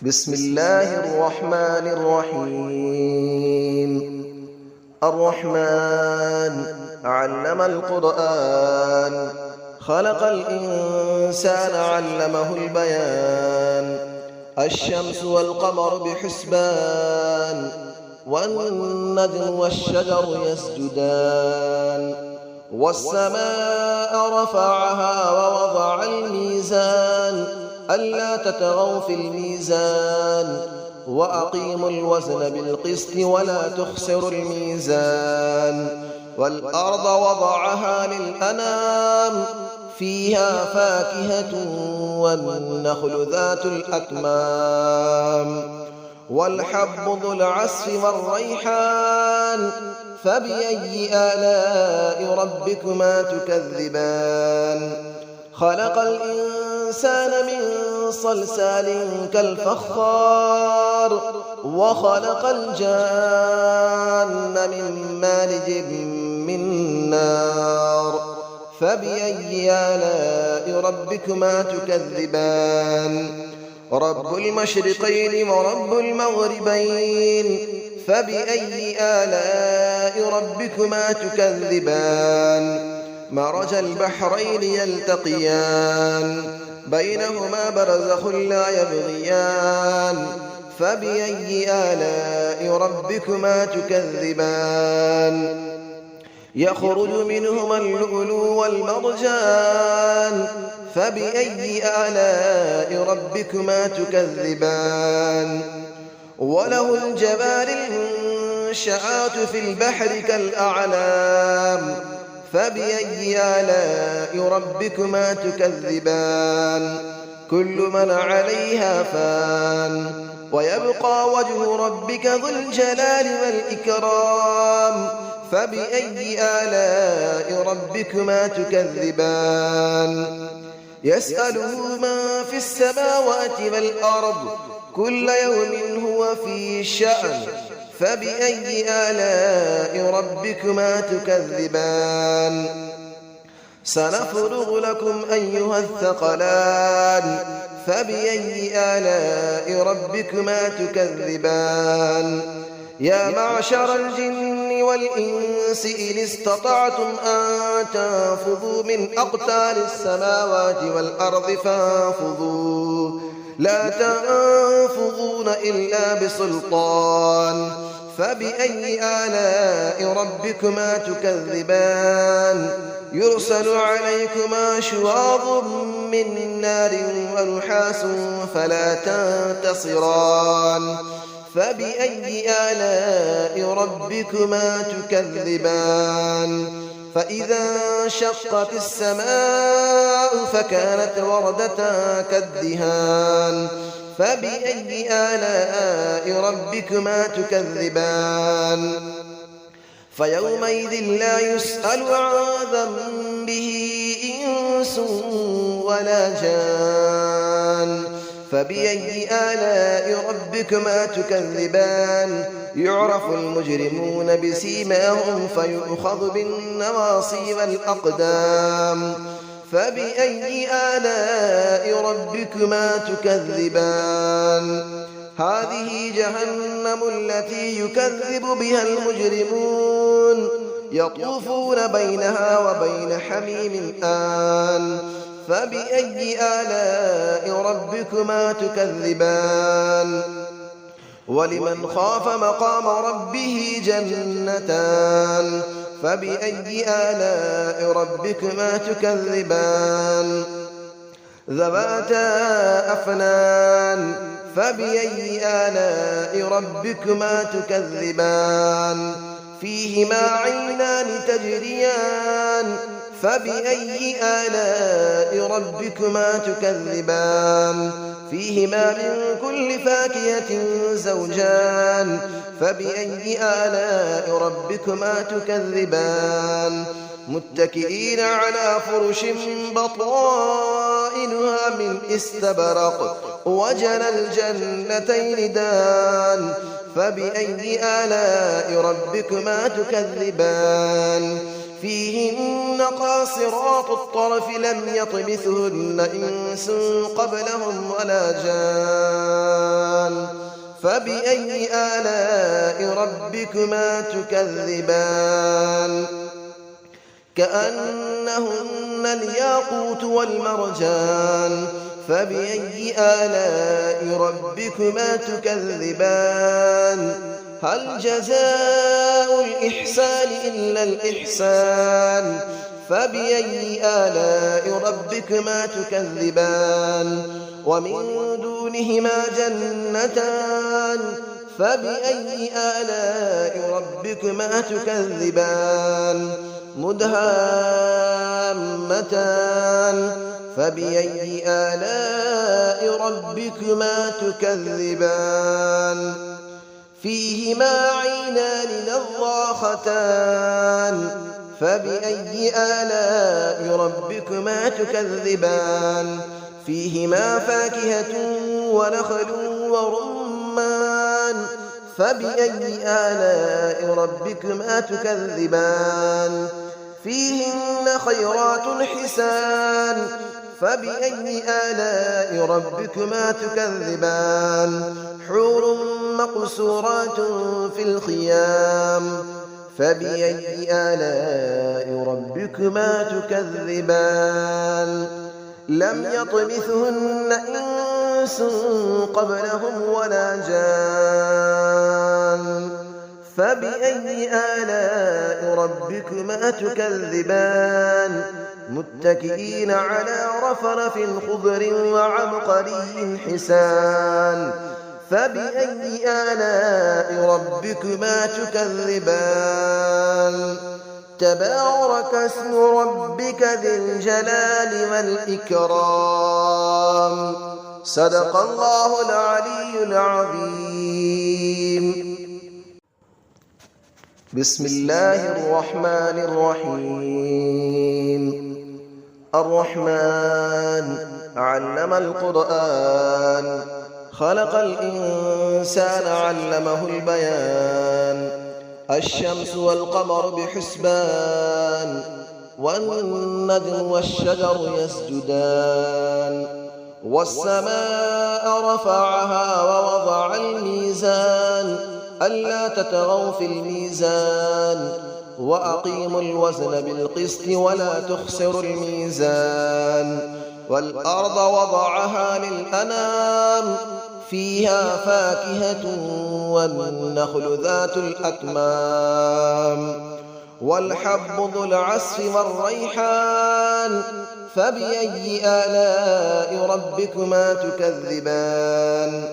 بسم الله الرحمن الرحيم. الرحمن علم القرآن، خلق الإنسان علمه البيان. الشمس والقمر بحسبان، والنجم والشجر يسجدان. والسماء رفعها ووضع الميزان، ألا تطغوا في الميزان، وأقيموا الوزن بالقسط ولا تخسروا الميزان. والأرض وضعها للأنام، فيها فاكهة والنخل ذات الأكمام. والحب ذو العصف والريحان، فبأي آلاء ربكما تكذبان. خلق الإنسان من صلصال كالفخار، وخلق الجان من مارج من نار. فبأي آلاء ربكما تكذبان. رب المشرقين ورب المغربين، فبأي آلاء ربكما تكذبان. مرج البحرين يلتقيان، بينهما برزخ لا يبغيان. فبأي آلاء ربكما تكذبان. يخرج منهما اللؤلؤ والمرجان، فبأي آلاء ربكما تكذبان. وله الجوار المنشآت في البحر كالأعلام، فبأي آلاء ربكما تكذبان. كل من عليها فان، ويبقى وجه ربك ذو الجلال والإكرام. فبأي آلاء ربكما تكذبان. يسأله من في السماوات والأرض، كل يوم هو في شأن. فبأي آلاء ربكما تكذبان. سنفرغ لكم أيها الثقلان، فبأي آلاء ربكما تكذبان. يا معشر الجن والإنس إن استطعتم أن تنفذوا من أقطار السماوات والأرض فانفذوا، لا تنفذون إلا بسلطان. فبأي آلاء ربكما تكذبان. يرسل عليكما شواظ من نار ونحاس فلا تنتصران. فبأي آلاء ربكما تكذبان. فإذا انشقت السماء فكانت وردة كالدهان. فبأي آلاء ربكما تكذبان. فيومئذ لا يسأل عن ذنبه إنس ولا جان. فبأي آلاء ربكما تكذبان. يعرف المجرمون بسيماهم فيؤخذ بالنواصي والأقدام. فبأي آلاء ربكما تكذبان. هذه جهنم التي يكذب بها المجرمون، يطوفون بينها وبين حميم آن. فبأي آلاء ربكما تكذبان. ولمن خاف مقام ربه جنتان. فبأي آلاء ربكما تكذبان. ذواتا أفنان. فبأي آلاء ربكما تكذبان. فيهما عينان تجريان. فبأي آلاء ربكما تكذبان. فيهما من كل فاكهة زوجان. فبأي آلاء ربكما تكذبان. متكئين على فرش بطائنها من استبرق، وجنى الجنتين دان. فبأي آلاء ربكما تكذبان. فيهن قاصرات الطرف لم يطمثهن إنس قبلهم ولا جان. فبأي آلاء ربكما تكذبان كأنهن الياقوت والمرجان فبأي آلاء ربكما تكذبان هل جزاء الإحسان إلا الإحسان فبأي آلاء ربكما تكذبان ومن دونهما جنتان فبأي آلاء ربكما تكذبان مدهامتان فبأي آلاء ربكما تكذبان فيهما عينان نضاختان فبأي آلاء ربكما تكذبان فيهما فاكهة ونخل ورمان فبأي آلاء ربكما تكذبان فيهن خيرات حسان فبأي آلاء ربكما تكذبان حور مقصورات في الخيام فبأي آلاء ربكما تكذبان لم يطمثهن إنس قبلهم ولا جان فبأي آلاء ربكما تكذبان متكئين على رفرف خضر وعبقري حسان فبأي آلاء ربكما تكذبان تبارك اسم ربك ذي الجلال والإكرام صدق الله العلي العظيم بسم الله الرحمن الرحيم الرحمن علم القرآن خلق الإنسان علمه البيان الشمس والقمر بحسبان والنجم والشجر يسجدان والسماء رفعها ووضع الميزان ألا تطغوا في الميزان وأقيموا الوزن بالقسط ولا تخسروا الميزان والأرض وضعها للأنام فيها فاكهة والنخل ذات الأكمام والحب ذو العصف والريحان فبأي آلاء ربكما تكذبان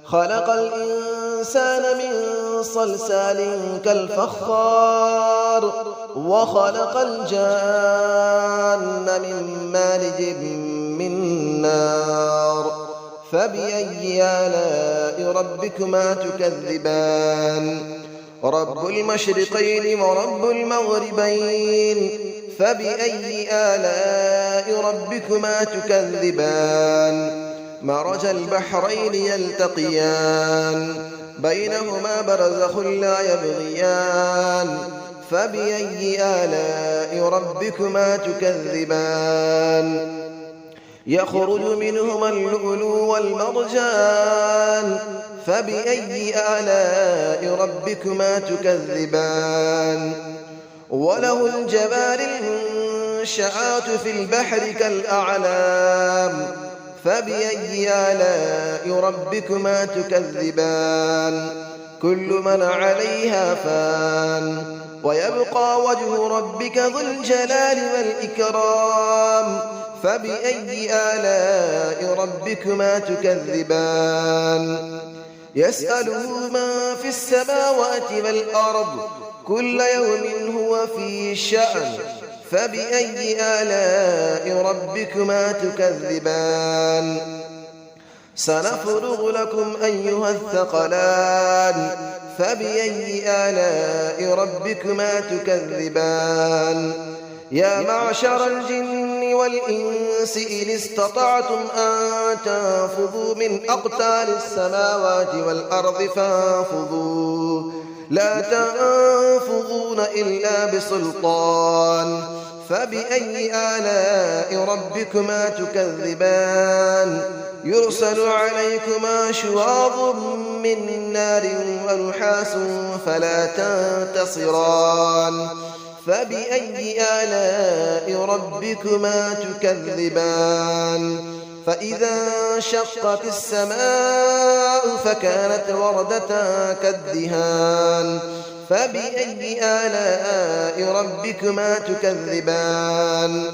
خلق الإنسان من صلصال كالفخار وخلق الجان من مارج من نار فبأي آلاء ربكما تكذبان رب المشرقين ورب المغربين فبأي آلاء ربكما تكذبان مرج البحرين يلتقيان بينهما برزخ لا يبغيان فبأي آلاء ربكما تكذبان يخرج منهما اللؤلؤ والمرجان فبأي آلاء ربكما تكذبان وله الجبال المنشآت في البحر كالأعلام فبأي آلاء ربكما تكذبان كل من عليها فان ويبقى وجه ربك ذو الجلال والإكرام فبأي آلاء ربكما تكذبان يسأله من في السماوات والأرض كل يوم هو في شأن فبأي آلاء ربكما تكذبان سنفرغ لكم أيها الثقلان فبأي آلاء ربكما تكذبان يا معشر الجن والإنس إن استطعتم أن تنفذوا من أقطار السماوات والأرض فانفذوا لا تنفذون إلا بسلطان فبأي آلاء ربكما تكذبان يرسل عليكما شواظ من نار ونحاس فلا تنتصران فبأي آلاء ربكما تكذبان فإذا انشقت السماء فكانت وردة كالدهان فبأي آلاء ربكما تكذبان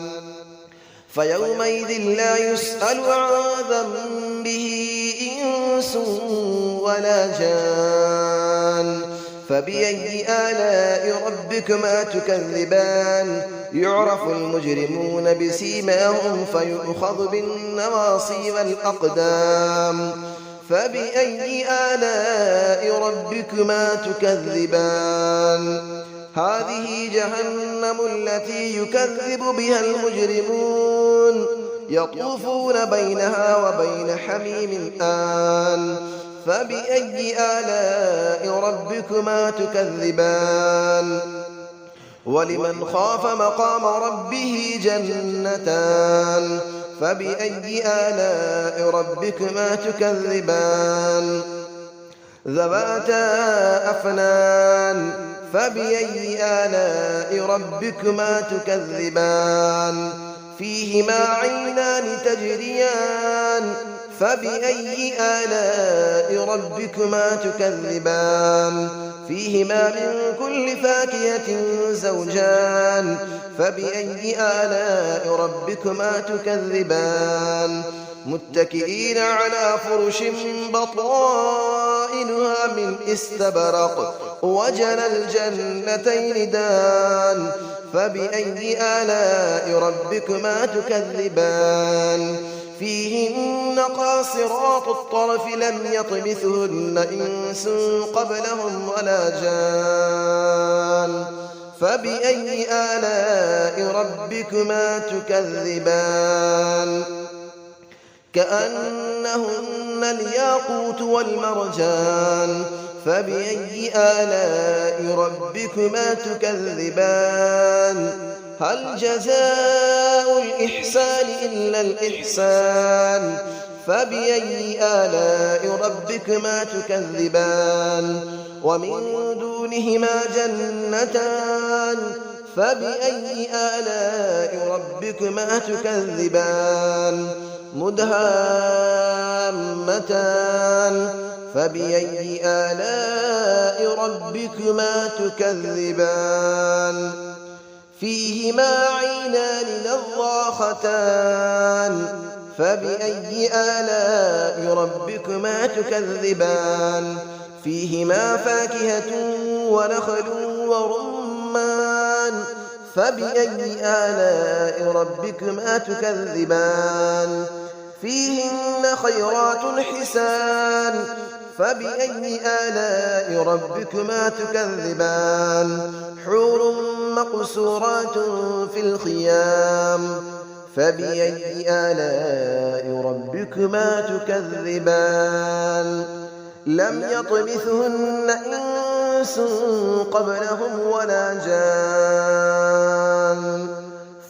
فيومئذ لا يسأل عن ذنبه إنس ولا جان فبأي آلاء ربكما تكذبان يعرف المجرمون بسيماهم فيؤخذ بالنواصي والأقدام فبأي آلاء ربكما تكذبان هذه جهنم التي يكذب بها المجرمون يطوفون بينها وبين حميم آن فبأي آلاء ربكما تكذبان ولمن خاف مقام ربه جنتان فبأي آلاء ربكما تكذبان ذواتا أفنان فبأي آلاء ربكما تكذبان فيهما عينان تجريان فبأي آلاء ربكما تكذبان فيهما من كل فاكهة زوجان فبأي آلاء ربكما تكذبان متكئين على فرش بطائنها من استبرق وجنى الجنتين دان فبأي آلاء ربكما تكذبان فيهن قاصرات الطرف لم يطمثهن إنس قبلهم ولا جان فبأي آلاء ربكما تكذبان كأنهن الياقوت والمرجان فبأي آلاء ربكما تكذبان هل جزاء الإحسان إلا الإحسان فبأي آلاء ربكما تكذبان ومن دونهما جنتان فبأي آلاء ربكما تكذبان مدهامتان فبأي آلاء ربكما تكذبان فيهما عينان نضاختان فبأي آلاء ربكما تكذبان فيهما فاكهة ونخل ورمان فبأي آلاء ربكما تكذبان فيهن خيرات حسان فبأي آلاء ربكما تكذبان حور مقصورات في الخيام فبأي آلاء ربكما تكذبان لم يطمثهن إنس قبلهم ولا جان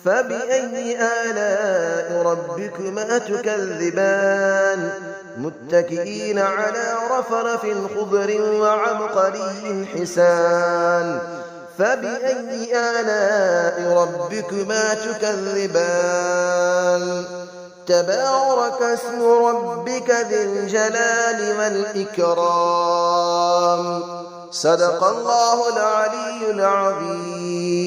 فبأي آلاء ربكما تكذبان متكئين على رفرف خضر وعبقري حسان فبأي آلاء ربكما تكذبان تبارك اسم ربك ذي الجلال والإكرام صدق الله العلي العظيم.